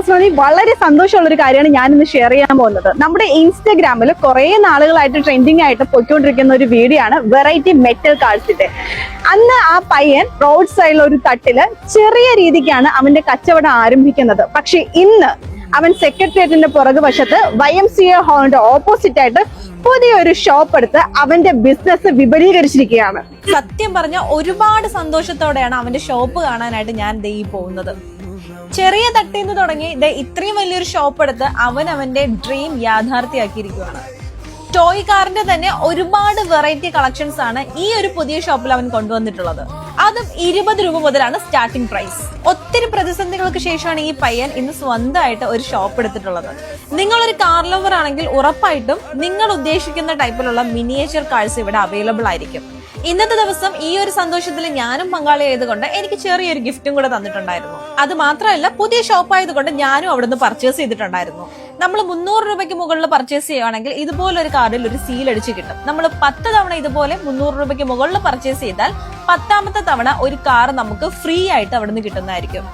Personally വളരെ സന്തോഷമുള്ള ഒരു കാര്യമാണ് ഞാൻ ഇന്ന് ഷെയർ ചെയ്യാൻ പോകുന്നത്. നമ്മുടെ ഇൻസ്റ്റഗ്രാമിൽ കുറെ നാളുകളായിട്ട് ട്രെൻഡിങ് ആയിട്ട് പൊയ്ക്കൊണ്ടിരിക്കുന്ന ഒരു വീഡിയോ ആണ് വെറൈറ്റി മെറ്റൽ കാർസിന്റെ. അന്ന് ആ പയ്യൻ റോഡ് സൈഡിൽ ഒരു തട്ടില് ചെറിയ രീതിക്കാണ് അവന്റെ കച്ചവടം ആരംഭിക്കുന്നത്. പക്ഷെ ഇന്ന് അവൻ സെക്രട്ടേറിയറ്റിന്റെ പുറകുവശത്ത് YMCA ഹാളിന്റെ ഓപ്പോസിറ്റ് ആയിട്ട് പുതിയൊരു ഷോപ്പ് എടുത്ത് അവന്റെ ബിസിനസ് വിപുലീകരിച്ചിരിക്കുകയാണ്. സത്യം പറഞ്ഞ ഒരുപാട് സന്തോഷത്തോടെയാണ് അവന്റെ ഷോപ്പ് കാണാനായിട്ട് ഞാൻ ദേ പോകുന്നത്. ചെറിയ തട്ടിന്ന് തുടങ്ങി ഇത്രയും വലിയൊരു ഷോപ്പ് എടുത്ത് അവൻ അവന്റെ ഡ്രീം യാഥാർത്ഥ്യമാക്കിയിരിക്കുകയാണ്. ടോയ് കാറിന്റെ തന്നെ ഒരുപാട് വെറൈറ്റി കളക്ഷൻസ് ആണ് ഈ ഒരു പുതിയ ഷോപ്പിൽ അവൻ കൊണ്ടുവന്നിട്ടുള്ളത്. അതും 20 രൂപ മുതലാണ് സ്റ്റാർട്ടിംഗ് പ്രൈസ്. ഒത്തിരി പ്രതിസന്ധികൾക്ക് ശേഷമാണ് ഈ പയ്യൻ ഇന്ന് സ്വന്തമായിട്ട് ഒരു ഷോപ്പ് എടുത്തിട്ടുള്ളത്. നിങ്ങളൊരു കാർ ലവർ ആണെങ്കിൽ ഉറപ്പായിട്ടും നിങ്ങൾ ഉദ്ദേശിക്കുന്ന ടൈപ്പിലുള്ള മിനിയേച്ചർ കാർസ് ഇവിടെ അവൈലബിൾ ആയിരിക്കും. ഇന്നത്തെ ദിവസം ഈ ഒരു സന്തോഷത്തിൽ ഞാനും പങ്കാളിയായതുകൊണ്ട് എനിക്ക് ചെറിയൊരു ഗിഫ്റ്റും കൂടെ തന്നിട്ടുണ്ടായിരുന്നു. അത് മാത്രമല്ല, പുതിയ ഷോപ്പ് ആയതുകൊണ്ട് ഞാനും അവിടുന്ന് പർച്ചേസ് ചെയ്തിട്ടുണ്ടായിരുന്നു. നമ്മൾ 300 രൂപയ്ക്ക് മുകളിൽ പർച്ചേസ് ചെയ്യുകയാണെങ്കിൽ ഇതുപോലൊരു കാർഡിൽ ഒരു സീൽ അടിച്ച് കിട്ടും. നമ്മൾ 10 തവണ ഇതുപോലെ 300 രൂപയ്ക്ക് മുകളിൽ പർച്ചേസ് ചെയ്താൽ 10ാമത്തെ തവണ ഒരു കാർ നമുക്ക് ഫ്രീ ആയിട്ട് അവിടുന്ന് കിട്ടുന്നതായിരിക്കും.